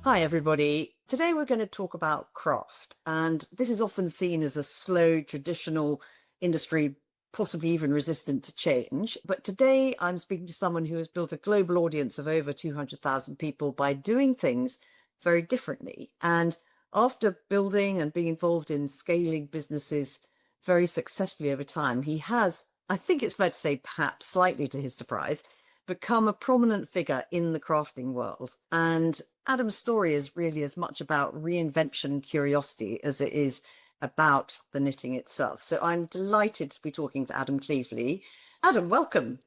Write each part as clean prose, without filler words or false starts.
Hi, everybody. Today we're going to talk about craft. And this is often seen as a slow, traditional industry, possibly even resistant to change. But today I'm speaking to someone who has built a global audience of over 200,000 people by doing things very differently. And after building and being involved in scaling businesses very successfully over time, he has, I think it's fair to say, perhaps slightly to his surprise, become a prominent figure in the crafting world. And Adam's story is really as much about reinvention and curiosity as it is about the knitting itself. So I'm delighted to be talking to Adam Cleasley. Adam, welcome.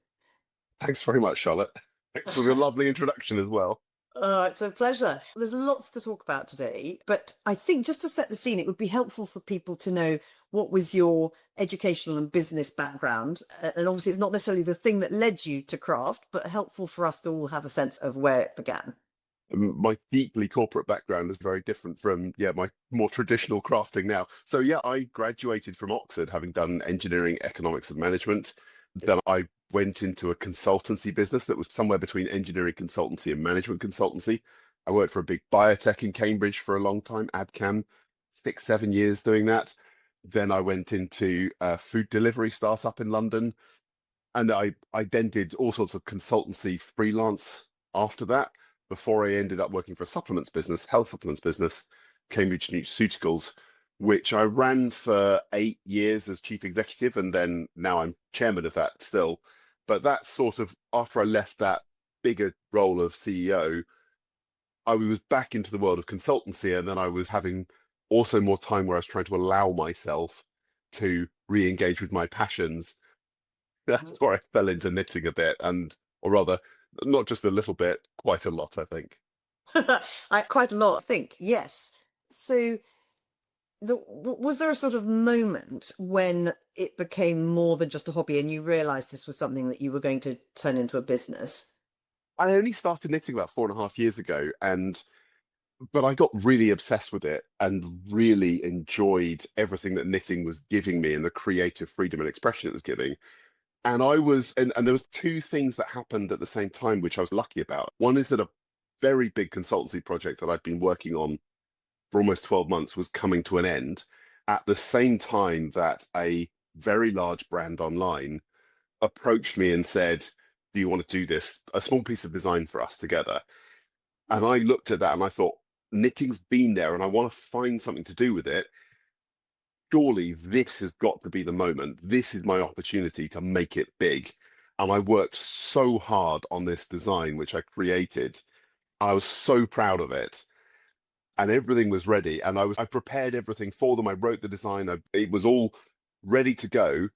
Thanks very much, Charlotte. Thanks for the lovely introduction as well. It's a pleasure. There's lots to talk about today, but I think just to set the scene, it would be helpful for people to know what was your educational and business background. And obviously, it's not necessarily the thing that led you to craft, but helpful for us to all have a sense of where it began. My deeply corporate background is very different from, my more traditional crafting now. So, I graduated from Oxford having done engineering, economics, and management. Then I went into a consultancy business that was somewhere between engineering consultancy and management consultancy. I worked for a big biotech in Cambridge for a long time, Abcam, 6, 7 years doing that. Then I went into a food delivery startup in London. And I then did all sorts of consultancy freelance after that, before I ended up working for a supplements business, health supplements business, Cambridge Nutraceuticals, which I ran for 8 years as chief executive, and then now I'm chairman of that still. But that sort of, after I left that bigger role of CEO, I was back into the world of consultancy, and then I was having also more time where I was trying to allow myself to re-engage with my passions. That's where I fell into knitting a bit, or rather, not just a little bit, quite a lot, I think. Quite a lot, I think, yes. So, was there a sort of moment when it became more than just a hobby and you realized this was something that you were going to turn into a business? I only started knitting about 4.5 years ago, but I got really obsessed with it and really enjoyed everything that knitting was giving me and the creative freedom and expression it was giving. And there was two things that happened at the same time, which I was lucky about. One is that a very big consultancy project that I'd been working on for almost 12 months was coming to an end at the same time that a very large brand online approached me and said, "Do you want to do this, a small piece of design for us together?" And I looked at that and I thought, knitting's been there and I want to find something to do with it. Surely this has got to be the moment. This is my opportunity to make it big. And I worked so hard on this design, which I created. I was so proud of it. And everything was ready. And I prepared everything for them. I wrote the design. It was all ready to go.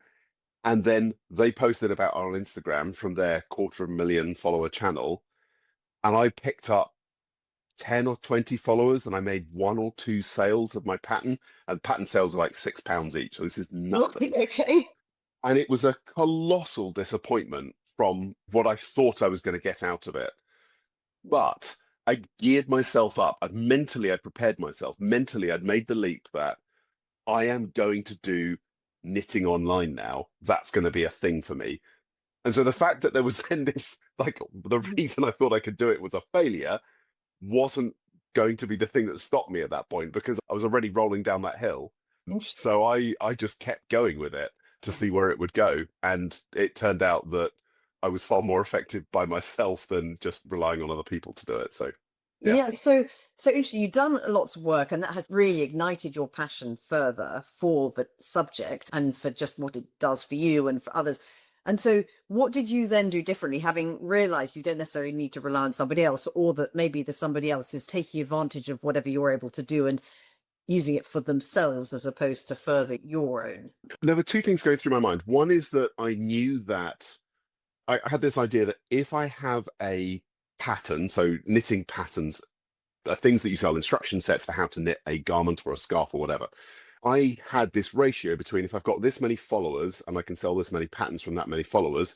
And then they posted about it on Instagram from their 250,000 follower channel. And I picked up 10 or 20 followers and I made 1 or 2 sales of my pattern. And pattern sales are like £6 each. So this is nothing. Right, okay. And it was a colossal disappointment from what I thought I was going to get out of it. But I geared myself up. I'd prepared myself. Mentally, I'd made the leap that I am going to do knitting online now. That's going to be a thing for me. And so the fact that there was then this, like, the reason I thought I could do it was a failure wasn't going to be the thing that stopped me at that point because I was already rolling down that hill. Interesting. So I just kept going with it to see where it would go. And it turned out that I was far more effective by myself than just relying on other people to do it. So, yeah. Yeah, so interesting. You've done lots of work, and that has really ignited your passion further for the subject and for just what it does for you and for others. And so, what did you then do differently, having realized you don't necessarily need to rely on somebody else, or that maybe the somebody else is taking advantage of whatever you're able to do and using it for themselves as opposed to further your own? There were two things going through my mind. One is that I knew that I had this idea that if I have a pattern, so knitting patterns, things that you sell, instruction sets for how to knit a garment or a scarf or whatever. I had this ratio between if I've got this many followers and I can sell this many patterns from that many followers,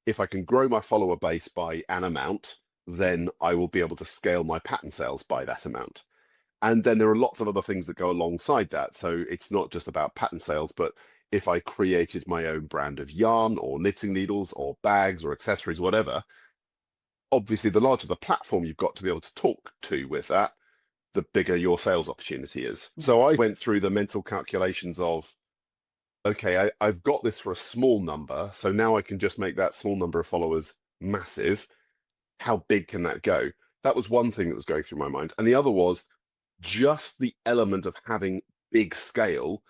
if I can grow my follower base by an amount, then I will be able to scale my pattern sales by that amount. And then there are lots of other things that go alongside that. So it's not just about pattern sales, but if I created my own brand of yarn or knitting needles or bags or accessories, whatever, obviously the larger the platform you've got to be able to talk to with that, the bigger your sales opportunity is. So I went through the mental calculations of, okay, I've got this for a small number, so now I can just make that small number of followers massive. How big can that go? That was one thing that was going through my mind. And the other was just the element of having big scale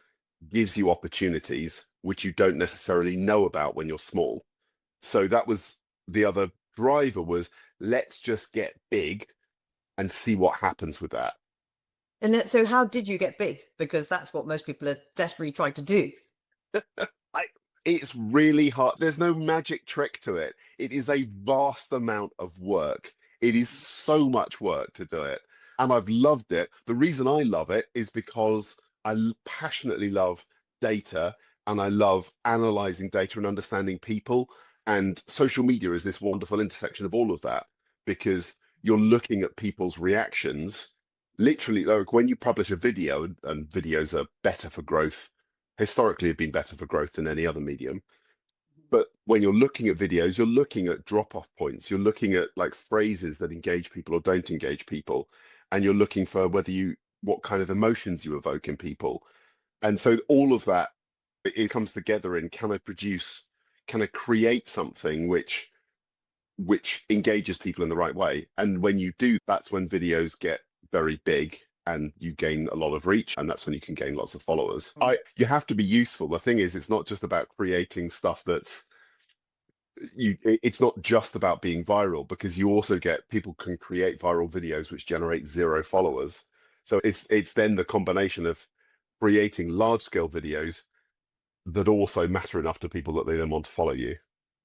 gives you opportunities which you don't necessarily know about when you're small. So that was the other driver, was let's just get big and see what happens with that. And then, so how did you get big? Because that's what most people are desperately trying to do. I, it's really hard. There's no magic trick to it. It is a vast amount of work. It is so much work to do it. And I've loved it. The reason I love it is because passionately love data, and I love analyzing data and understanding people. And social media is this wonderful intersection of all of that, because you're looking at people's reactions. Literally, like when you publish a video, and videos are better for growth, historically have been better for growth than any other medium. But when you're looking at videos, you're looking at drop-off points. You're looking at like phrases that engage people or don't engage people. And you're looking for what kind of emotions you evoke in people. And so all of that, it comes together in, can I create something which engages people in the right way? And when you do, that's when videos get very big and you gain a lot of reach, and that's when you can gain lots of followers. You have to be useful. The thing is, it's not just about creating stuff it's not just about being viral, because you also get people can create viral videos which generate 0 followers. So it's then the combination of creating large scale videos that also matter enough to people that they then want to follow you.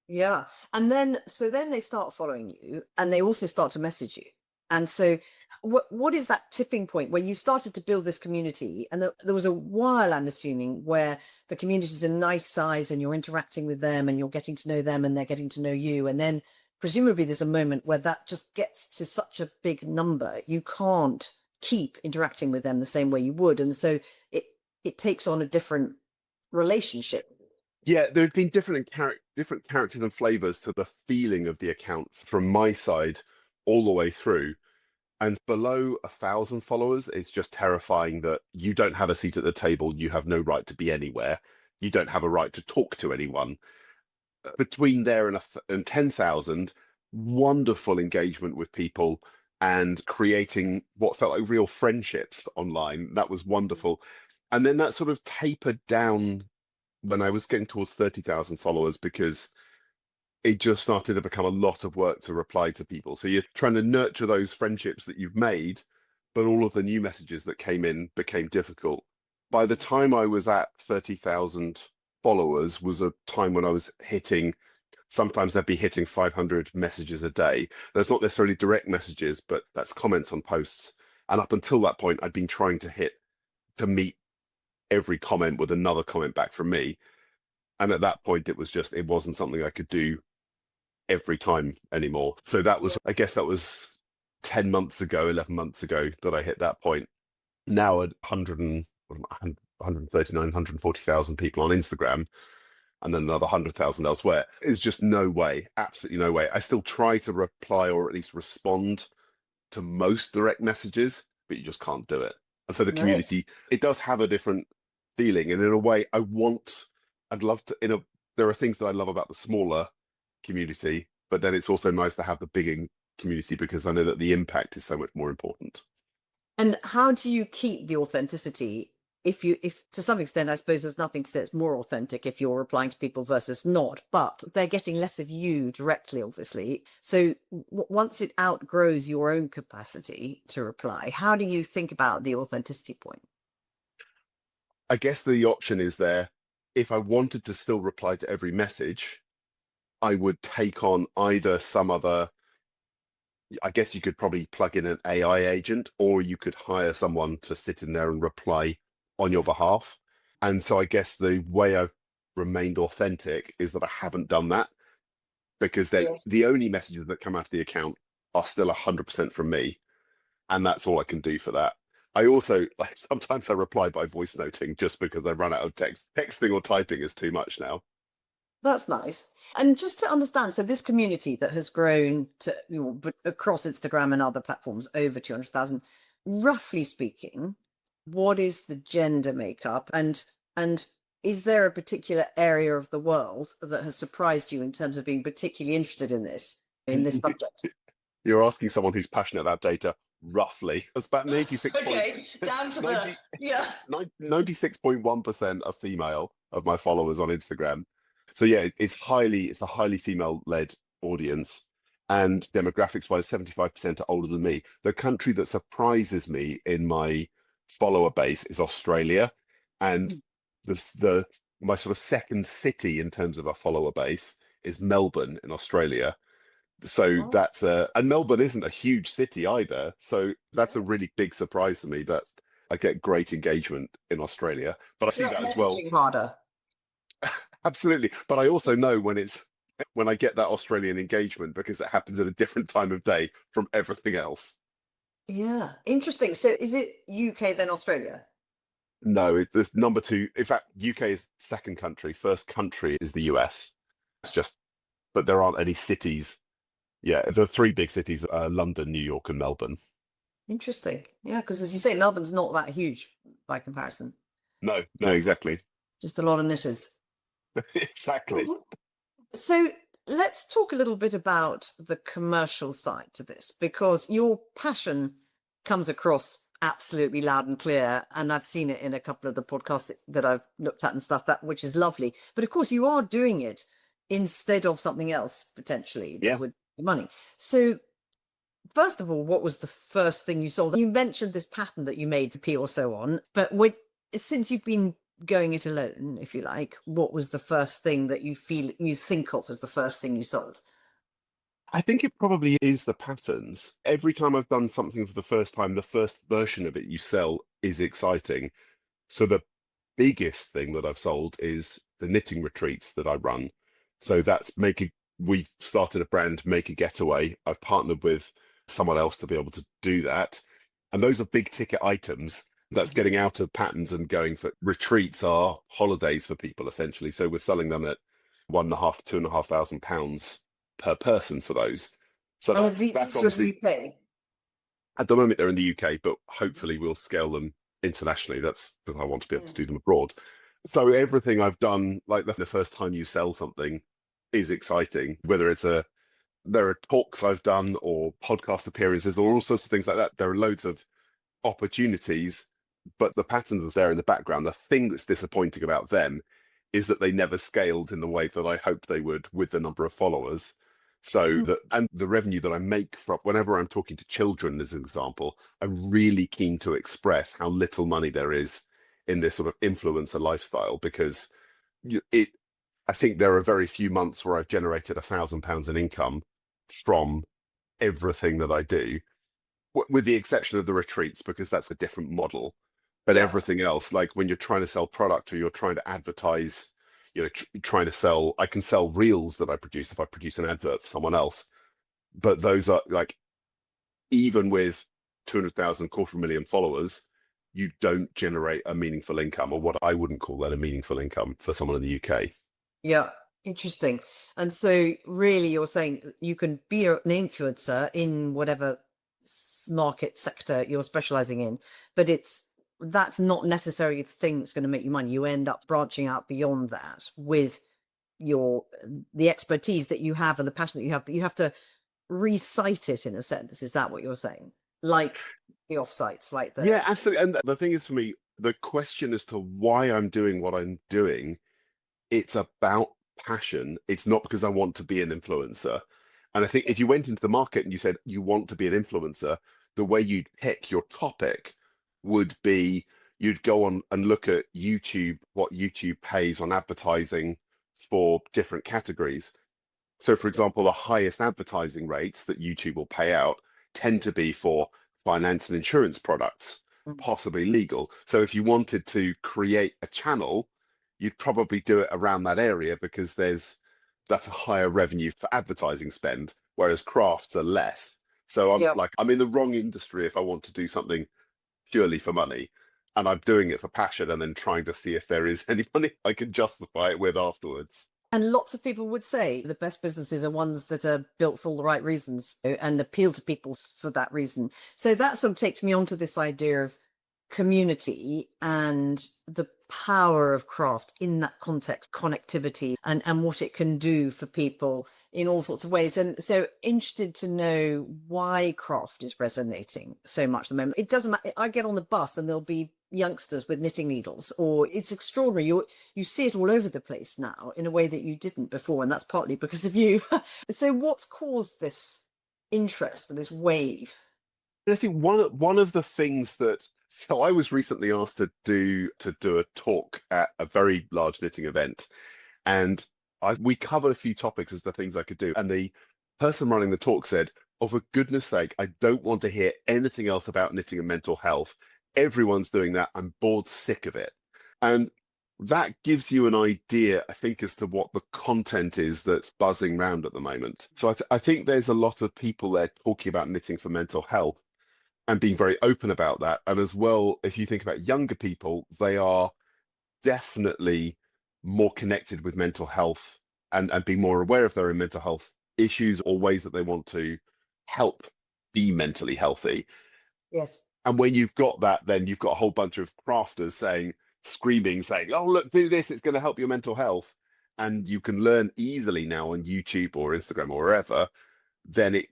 Yeah. And then, so then they start following you and they also start to message you. And so what is that tipping point where you started to build this community? And there was a while, I'm assuming, where the community is a nice size and you're interacting with them and you're getting to know them and they're getting to know you. And then presumably there's a moment where that just gets to such a big number, you can't keep interacting with them the same way you would. And so it takes on a different relationship. Yeah, there have been different characters and flavors to the feeling of the account from my side all the way through. And below 1,000 followers, it's just terrifying that you don't have a seat at the table. You have no right to be anywhere. You don't have a right to talk to anyone. Between there and 10,000, wonderful engagement with people and creating what felt like real friendships online. That was wonderful. And then that sort of tapered down when I was getting towards 30,000 followers, because it just started to become a lot of work to reply to people. So you're trying to nurture those friendships that you've made, but all of the new messages that came in became difficult. By the time I was at 30,000 followers was a time when I was sometimes I'd be hitting 500 messages a day. That's not necessarily direct messages, but that's comments on posts. And up until that point, I'd been trying to meet every comment with another comment back from me. And at that point, it wasn't something I could do every time anymore. So I guess that was 10 months ago, 11 months ago that I hit that point. Now at 139, 140,000 people on Instagram, and then another 100,000 elsewhere. It's just no way, absolutely no way. I still try to reply or at least respond to most direct messages, but you just can't do it. And so the No. community, it does have a different feeling. And in a way, I'd love to, there are things that I love about the smaller community, but then it's also nice to have the bigger community, because I know that the impact is so much more important. And how do you keep the authenticity? If to some extent, I suppose there's nothing to say it's more authentic if you're replying to people versus not, but they're getting less of you directly, obviously. So once it outgrows your own capacity to reply, how do you think about the authenticity point? I guess the option is there. If I wanted to still reply to every message, I would take on either some other, I guess you could probably plug in an AI agent, or you could hire someone to sit in there and reply on your behalf. And so I guess the way I've remained authentic is that I haven't done that, because then Yes. the only messages that come out of the account are still 100% from me. And that's all I can do for that. I also, like, sometimes I reply by voice noting just because I've run out of text. Texting or typing is too much now. That's nice. And just to understand, so this community that has grown to, across Instagram and other platforms over 200,000, roughly speaking, what is the gender makeup, and is there a particular area of the world that has surprised you in terms of being particularly interested in this subject? You're asking someone who's passionate about data, roughly. It's about 96 point, Okay, down to the 90, yeah. 96.1% are female of my followers on Instagram. So yeah, it's a highly female-led audience. And demographics wise, 75% are older than me. The country that surprises me in my follower base is Australia. And the my sort of second city in terms of a follower base is Melbourne in Australia. So Oh, and Melbourne isn't a huge city either. So that's a yeah. really big surprise for me that I get great engagement in Australia. But I So see that that as well. messaging harder. Absolutely. But I also know when I get that Australian engagement because it happens at a different time of day from everything else. Yeah, interesting. So is it UK then Australia? No, there's number two. In fact, UK is second country. First country is the US. It's just, but there aren't any cities. Yeah, the three big cities are London, New York, and Melbourne. Interesting. Yeah, because as you say, Melbourne's not that huge by comparison. No, no, exactly. Just a lot of knitters. Exactly. So let's talk a little bit about the commercial side to this, because your passion comes across absolutely loud and clear. And I've seen it in a couple of the podcasts that I've looked at and stuff, that which is lovely. But of course, you are doing it instead of something else potentially that Yeah. would money. So first of all, what was the first thing you sold? You mentioned this pattern that you made to P or so on, but since you've been going it alone, if you like, what was the first thing that you think of as the first thing you sold? I think it probably is the patterns. Every time I've done something for the first time, the first version of it you sell is exciting. So the biggest thing that I've sold is the knitting retreats that I run. So we've started a brand, Make a Getaway. I've partnered with someone else to be able to do that. And those are big ticket items. That's getting out of patterns and going for retreats are holidays for people essentially. So we're selling them at 1.5, £2,500 per person for those. So Oh, that's these were obviously the UK. at the moment they're in the UK, but hopefully we'll scale them internationally. That's because I want to be able to Mm. do them abroad. So everything I've done, like the first time you sell something, is exciting. There are talks I've done or podcast appearances or all sorts of things like that. There are loads of opportunities, but the patterns are there in the background. The thing that's disappointing about them is that they never scaled in the way that I hoped they would with the number of followers. So Mm. that and the revenue that I make from whenever I'm talking to children, as an example, I'm really keen to express how little money there is in this sort of influencer lifestyle because it. I think there are very few months where I've generated £1,000 in income from everything that I do with the exception of the retreats, because that's a different model. But Yeah. everything else, like when you're trying to sell product or you're trying to advertise, trying to sell, I can sell reels that I produce if I produce an advert for someone else. But those are like, even with 200,000, quarter of a million followers, you don't generate a meaningful income, or what I wouldn't call that a meaningful income for someone in the UK. Yeah. Interesting. And so really you're saying you can be an influencer in whatever market sector you're specializing in, but that's not necessarily the thing that's going to make you money. You end up branching out beyond that with your the expertise that you have and the passion that you have, but you have to recite it in a sense. Is that what you're saying? Like the offsites, like the Yeah, absolutely. And the thing is, for me, the question as to why I'm doing what I'm doing, it's about passion. It's not because I want to be an influencer. And I think if you went into the market and you said you want to be an influencer, the way you'd pick your topic would be you'd go on and look at YouTube, what YouTube pays on advertising for different categories. So, for example, the highest advertising rates that YouTube will pay out tend to be for finance and insurance products, Mm. possibly legal. So, if you wanted to create a channel, you'd probably do it around that area because that's a higher revenue for advertising spend, whereas crafts are less. So Yeah. I'm in the wrong industry if I want to do something purely for money. And I'm doing it for passion and then trying to see if there is any money I can justify it with afterwards. And lots of people would say the best businesses are ones that are built for all the right reasons and appeal to people for that reason. So that sort of takes me on to this idea of community and the power of craft in that context, connectivity, and what it can do for people in all sorts of ways. And so interested to know why craft is resonating so much at the moment. It doesn't matter. I get on the bus and there'll be youngsters with knitting needles, or it's extraordinary. You see it all over the place now in a way that you didn't before, and that's partly because of you. So what's caused this interest and this wave? And I think one of the things that so I was recently asked to do a talk at a very large knitting event, and we covered a few topics as the things I could do. And the person running the talk said, "Oh, for goodness sake, I don't want to hear anything else about knitting and mental health. Everyone's doing that. I'm bored sick of it." And that gives you an idea, I think, as to what the content is that's buzzing around at the moment. So I think there's a lot of people there talking about knitting for mental health and being very open about that. And as well, if you think about younger people, they are definitely more connected with mental health and being more aware of their own mental health issues or ways that they want to help be mentally healthy. Yes. And when you've got that, then you've got a whole bunch of crafters screaming, saying, "Oh, look, do this, it's going to help your mental health." And you can learn easily now on YouTube or Instagram or wherever, then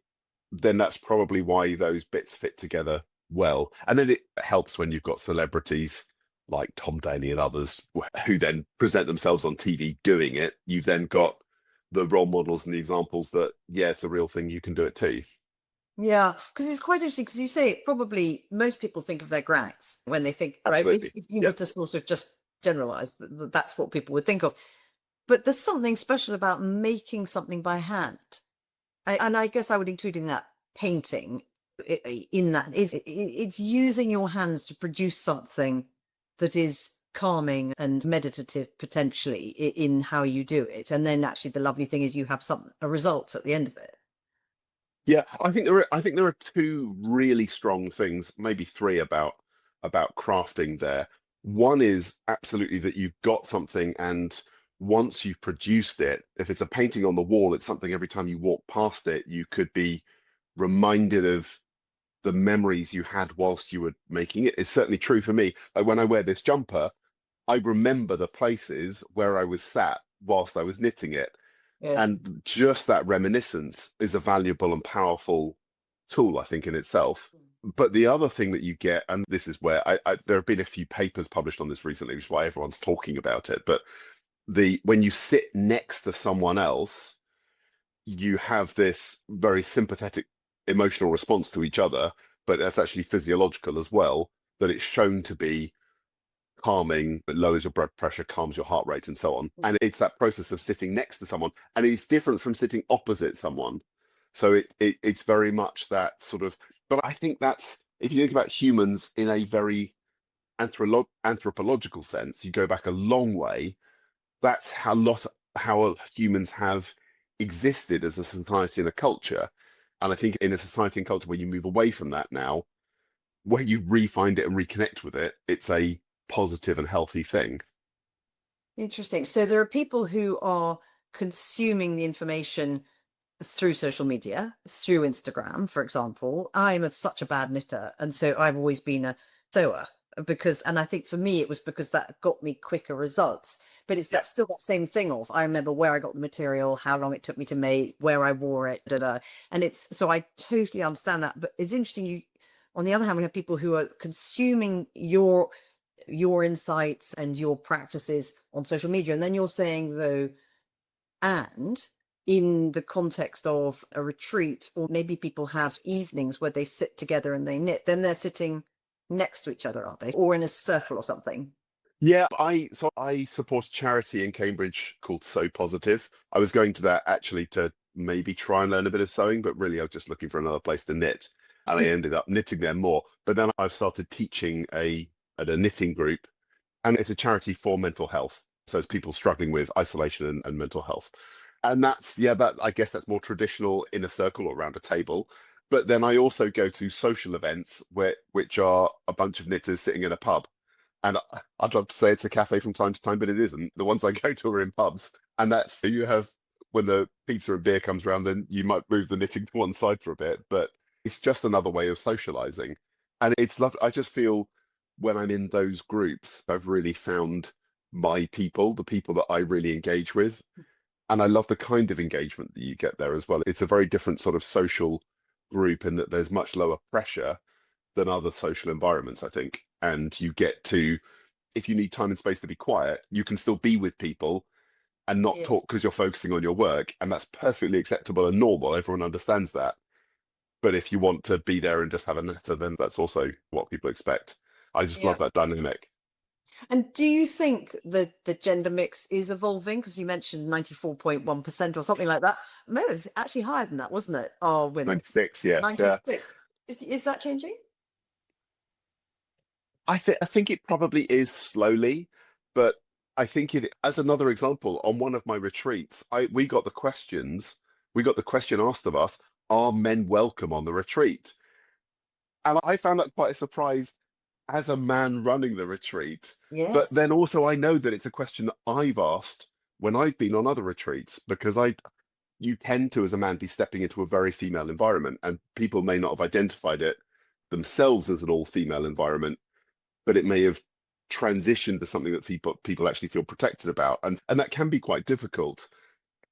that's probably why those bits fit together well. And then it helps when you've got celebrities like Tom Daley and others who then present themselves on TV doing it. You've then got the role models and the examples that, yeah, it's a real thing, you can do it too. Yeah, because it's quite interesting because you say probably most people think of their grannies when they think, right? Absolutely. If you were Yeah. to sort of just generalize, that's what people would think of. But there's something special about making something by hand. And I guess I would include in that painting in that it's using your hands to produce something that is calming and meditative potentially in how you do it. And then actually the lovely thing is you have a result at the end of it. Yeah, I think there are two really strong things, maybe three about crafting there. One is absolutely that you've got something, and once you've produced it, if it's a painting on the wall, it's something every time you walk past it, you could be reminded of the memories you had whilst you were making it. It's certainly true for me. Like when I wear this jumper, I remember the places where I was sat whilst I was knitting it. Yes. And just that reminiscence is a valuable and powerful tool, I think, in itself. But the other thing that you get, and this is where there have been a few papers published on this recently, which is why everyone's talking about it. But when you sit next to someone else, you have this very sympathetic emotional response to each other, but that's actually physiological as well, that it's shown to be calming, it lowers your blood pressure, calms your heart rate, and so on. And it's that process of sitting next to someone, and it's different from sitting opposite someone. So it's very much that sort of. But I think that's if you think about humans in a very anthropological sense, you go back a long way. That's how humans have existed as a society and a culture. And I think in a society and culture where you move away from that now, where you re-find it and reconnect with it, it's a positive and healthy thing. Interesting. So there are people who are consuming the information through social media, through Instagram, for example. I'm such a bad knitter, and so I've always been a sewer because, and I think for me it was because that got me quicker results. But it's Yeah. that still that same thing of I remember where I got the material, how long it took me to make, where I wore it, da da. And it's so I totally understand that. But it's interesting. On the other hand, we have people who are consuming your insights and your practices on social media, and then you're saying though, and in the context of a retreat, or maybe people have evenings where they sit together and they knit, then they're sitting next to each other, aren't they? Or in a circle or something. Yeah, I support a charity in Cambridge called So Positive. I was going to that actually to maybe try and learn a bit of sewing, but really I was just looking for another place to knit, and I ended up knitting there more. But then I've started teaching at a knitting group, and it's a charity for mental health. So it's people struggling with isolation and mental health. And that I guess that's more traditional in a circle or around a table. But then I also go to social events which are a bunch of knitters sitting in a pub. And I'd love to say it's a cafe from time to time, but it isn't. The ones I go to are in pubs. And that's you have when the pizza and beer comes around, then you might move the knitting to one side for a bit, but it's just another way of socializing. And it's lovely. I just feel when I'm in those groups, I've really found my people, the people that I really engage with. And I love the kind of engagement that you get there as well. It's a very different sort of social group in that there's much lower pressure than other social environments, I think. And you get to, if you need time and space to be quiet, you can still be with people and not Yes. talk because you're focusing on your work. And that's perfectly acceptable and normal. Everyone understands that. But if you want to be there and just have a natter, then that's also what people expect. I just Yeah. love that dynamic. And do you think that the gender mix is evolving? Because you mentioned 94.1% or something like that. No, it's actually higher than that, wasn't it? Are women 96, yeah, yeah. 96? Is that changing? I think it probably is slowly, but I think it as another example, on one of my retreats, we got the question asked of us, are men welcome on the retreat? And I found that quite a surprise as a man running the retreat. But Yes. then also I know that it's a question that I've asked when I've been on other retreats, because I you tend to, as a man, be stepping into a very female environment, and people may not have identified it themselves as an all-female environment, but it may have transitioned to something that people actually feel protected about, and that can be quite difficult.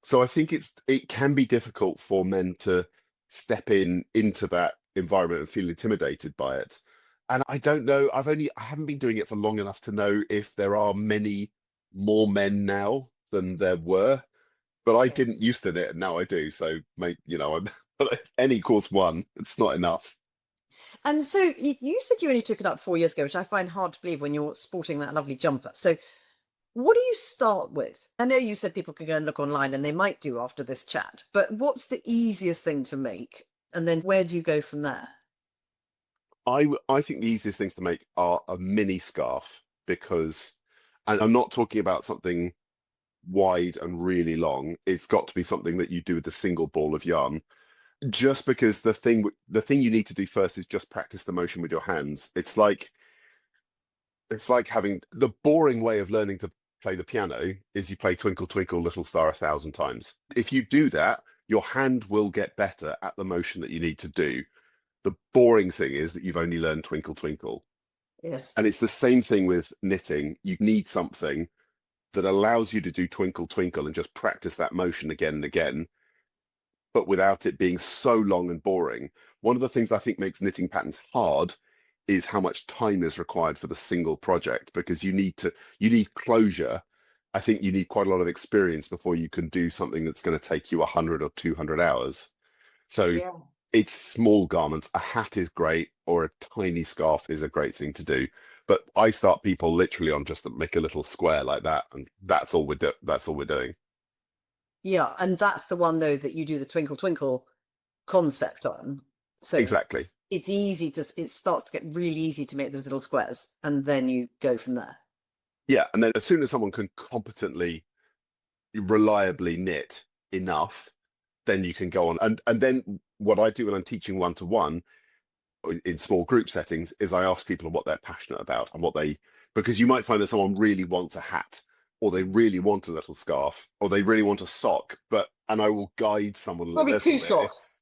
So I think it can be difficult for men to step into that environment and feel intimidated by it. And I don't know, I haven't been doing it for long enough to know if there are many more men now than there were, but I Okay. didn't used to it and now I do. So mate, I'm any course one, it's not enough. And so you said you only took it up 4 years ago, which I find hard to believe when you're sporting that lovely jumper. So what do you start with? I know you said people can go and look online, and they might do after this chat, but what's the easiest thing to make? And then where do you go from there? I think the easiest things to make are a mini scarf, because, and I'm not talking about something wide and really long. It's got to be something that you do with a single ball of yarn. Just because the thing you need to do first is just practice the motion with your hands. It's like having the boring way of learning to play the piano is you play Twinkle Twinkle Little Star 1,000 times. If you do that, your hand will get better at the motion that you need to do. The boring thing is that you've only learned Twinkle Twinkle. Yes. And it's the same thing with knitting. You need something that allows you to do Twinkle Twinkle and just practice that motion again and again, but without it being so long and boring. One of the things I think makes knitting patterns hard is how much time is required for the single project, because you need closure. I think you need quite a lot of experience before you can do something that's going to take you 100 or 200 hours. So Yeah. it's small garments. A hat is great, or a tiny scarf is a great thing to do. But I start people literally on just to make a little square like that, and that's all we're doing. Yeah. And that's the one, though, that you do the twinkle twinkle concept on. So Exactly. it starts to get really easy to make those little squares, and then you go from there. Yeah, and then as soon as someone can competently, reliably knit enough, then you can go on. And then what I do when I'm teaching one to one in small group settings is I ask people what they're passionate about and because you might find that someone really wants a hat, or they really want a little scarf, or they really want a sock, and I will guide someone a Probably little two bit. socks.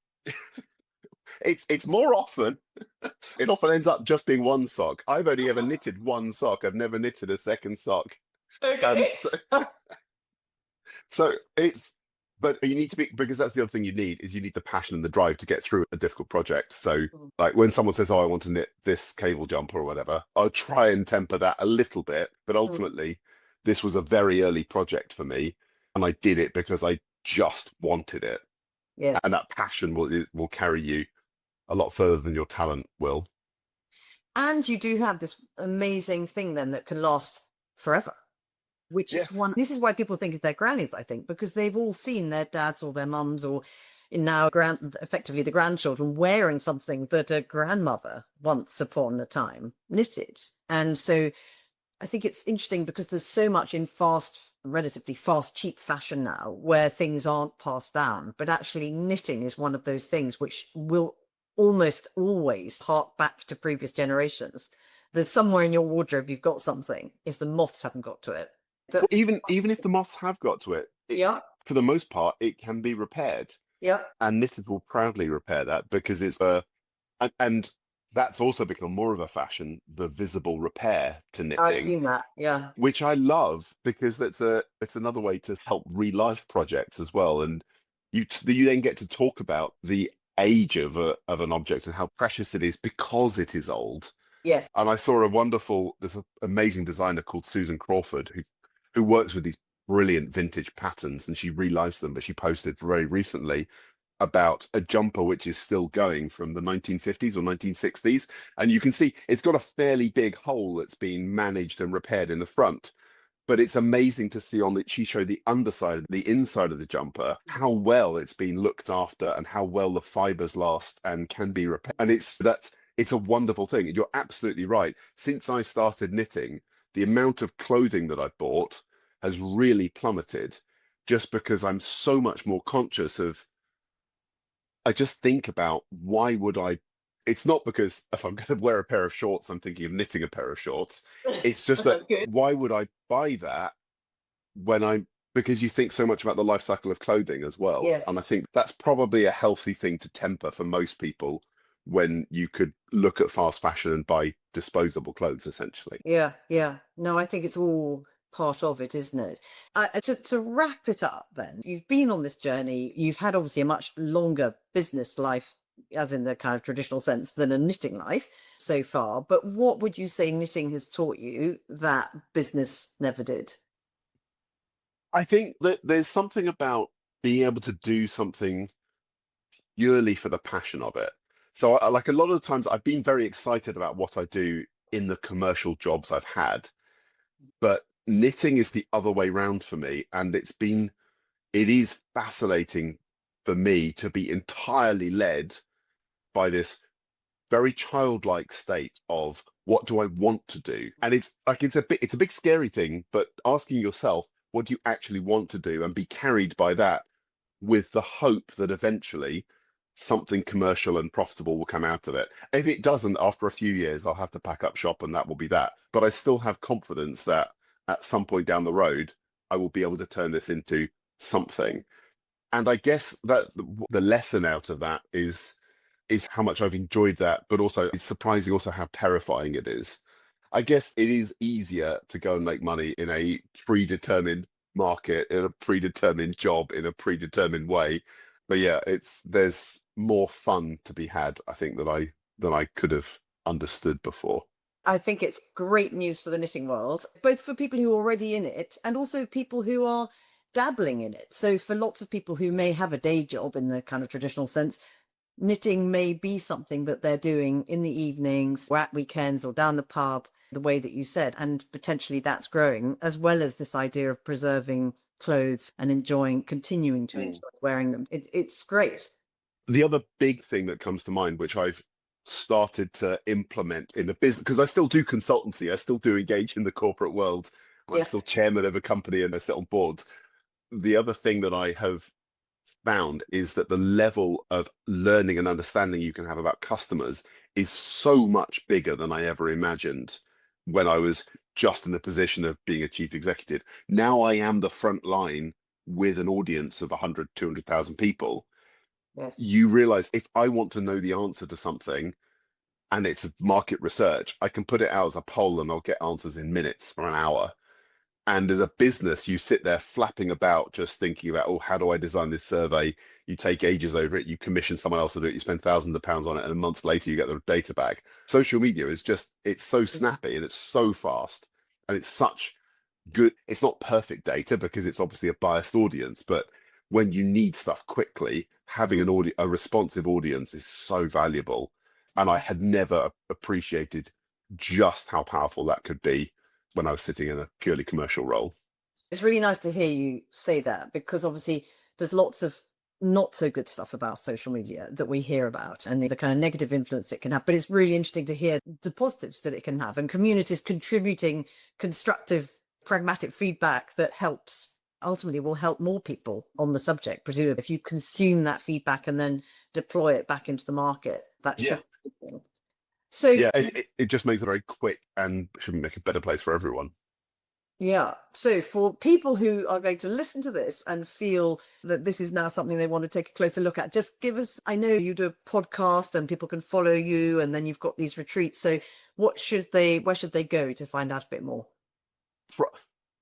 It's more often, it often ends up just being one sock. I've only ever knitted one sock. I've never knitted a second sock. Okay. So, so it's, but you need to be, because that's the other thing you need, is you need the passion and the drive to get through a difficult project. So Mm, like when someone says, oh, I want to knit this cable jumper or whatever, I'll try and temper that a little bit. But mm. ultimately, this was a very early project for me, and I did it because I just wanted it. Yes. And that passion will carry you a lot further than your talent will. And you do have this amazing thing then that can last forever, which Yeah. is one. This is why people think of their grannies, I think, because they've all seen their dads or their mums or now effectively the grandchildren wearing something that a grandmother once upon a time knitted. And so I think it's interesting because there's so much in relatively fast, cheap fashion now where things aren't passed down. But actually, knitting is one of those things which will almost always hark back to previous generations. There's somewhere in your wardrobe you've got something if the moths haven't got to it. That Well, even if the moths have got to it, Yeah. For the most part, it can be repaired, Yeah. and knitters will proudly repair that because it's a and that's also become more of a fashion, the visible repair to I've knitting, seen that. Yeah. which I love because it's another way to help relife projects as well. And you then get to talk about the age of an object and how precious it is because it is old. Yes. And I saw there's an amazing designer called Susan Crawford who works with these brilliant vintage patterns, and she relives them. But she posted very recently about a jumper which is still going from the 1950s or 1960s. And you can see it's got a fairly big hole that's been managed and repaired in the front. But it's amazing to see she showed the underside, the inside of the jumper, how well it's been looked after and how well the fibers last and can be repaired. And it's a wonderful thing. You're absolutely right. Since I started knitting, the amount of clothing that I've bought has really plummeted just because I'm so much more conscious of I just think about why would I? It's not because if I'm going to wear a pair of shorts, I'm thinking of knitting a pair of shorts. It's just that Good. why would I buy that when because you think so much about the life cycle of clothing as well. And Yes. I think that's probably a healthy thing to temper for most people when you could look at fast fashion and buy disposable clothes essentially. Yeah. Yeah. No, I think it's all part of it, isn't it? To wrap it up, then, you've been on this journey. You've had obviously a much longer business life, as in the kind of traditional sense, than a knitting life so far. But what would you say knitting has taught you that business never did? I think that there's something about being able to do something purely for the passion of it. So, like a lot of the times, I've been very excited about what I do in the commercial jobs I've had, but knitting is the other way round for me, and it is fascinating for me to be entirely led by this very childlike state of what do I want to do, and it's a big scary thing, but asking yourself what do you actually want to do and be carried by that with the hope that eventually something commercial and profitable will come out of it. If it doesn't, after a few years, I'll have to pack up shop and that will be that. But I still have confidence that at some point down the road, I will be able to turn this into something. And I guess that the lesson out of that is how much I've enjoyed that, but also it's surprising also how terrifying it is. I guess it is easier to go and make money in a predetermined market, in a predetermined job, in a predetermined way. But yeah, there's more fun to be had, I think, than I could have understood before. I think it's great news for the knitting world, both for people who are already in it and also people who are dabbling in it. So, for lots of people who may have a day job in the kind of traditional sense, knitting may be something that they're doing in the evenings or at weekends or down the pub, the way that you said. And potentially that's growing, as well as this idea of preserving clothes and continuing to Mm. enjoy wearing them. It's great. The other big thing that comes to mind, which I've started to implement in the business, because I still do consultancy, I still do engage in the corporate world. I'm Yes. still chairman of a company and I sit on boards. The other thing that I have found is that the level of learning and understanding you can have about customers is so much bigger than I ever imagined when I was just in the position of being a chief executive. Now I am the front line with an audience of 100, 200,000 people. Yes. You realize if I want to know the answer to something and it's market research, I can put it out as a poll and I'll get answers in minutes or an hour. And as a business, you sit there flapping about, just thinking about, oh, how do I design this survey? You take ages over it, you commission someone else to do it, you spend thousands of pounds on it, and a month later you get the data back. Social media is it's so snappy and it's so fast. And it's such good, it's not perfect data because it's obviously a biased audience, but when you need stuff quickly, having a responsive audience is so valuable. And I had never appreciated just how powerful that could be when I was sitting in a purely commercial role. It's really nice to hear you say that because obviously there's lots of not so good stuff about social media that we hear about and the kind of negative influence it can have. But it's really interesting to hear the positives that it can have and communities contributing constructive, pragmatic feedback that helps ultimately will help more people on the subject. Presumably, if you consume that feedback and then deploy it back into the market, that Yeah. should be a good thing. So Yeah, it just makes it very quick and should make a better place for everyone. Yeah. So for people who are going to listen to this and feel that this is now something they want to take a closer look at, just give us, I know you do a podcast and people can follow you and then you've got these retreats. So where should they go to find out a bit more? For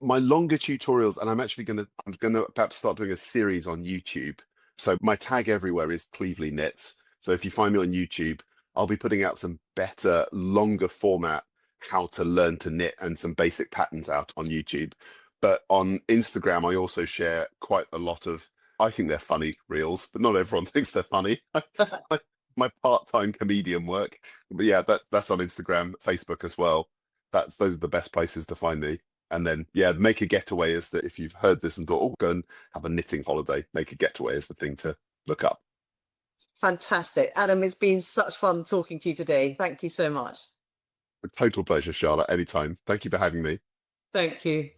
my longer tutorials, and I'm gonna perhaps start doing a series on YouTube. So my tag everywhere is Cleveley Knits. So if you find me on YouTube, I'll be putting out some better, longer format how to learn to knit and some basic patterns out on YouTube. But on Instagram, I also share quite a lot of, I think they're funny reels, but not everyone thinks they're funny. My part-time comedian work. But yeah, that's on Instagram, Facebook as well. Those are the best places to find me. And then, yeah, make a getaway is that if you've heard this and thought, oh, go and have a knitting holiday, make a getaway is the thing to look up. Fantastic. Adam, it's been such fun talking to you today. Thank you so much. A total pleasure, Charlotte, anytime. Thank you for having me. Thank you.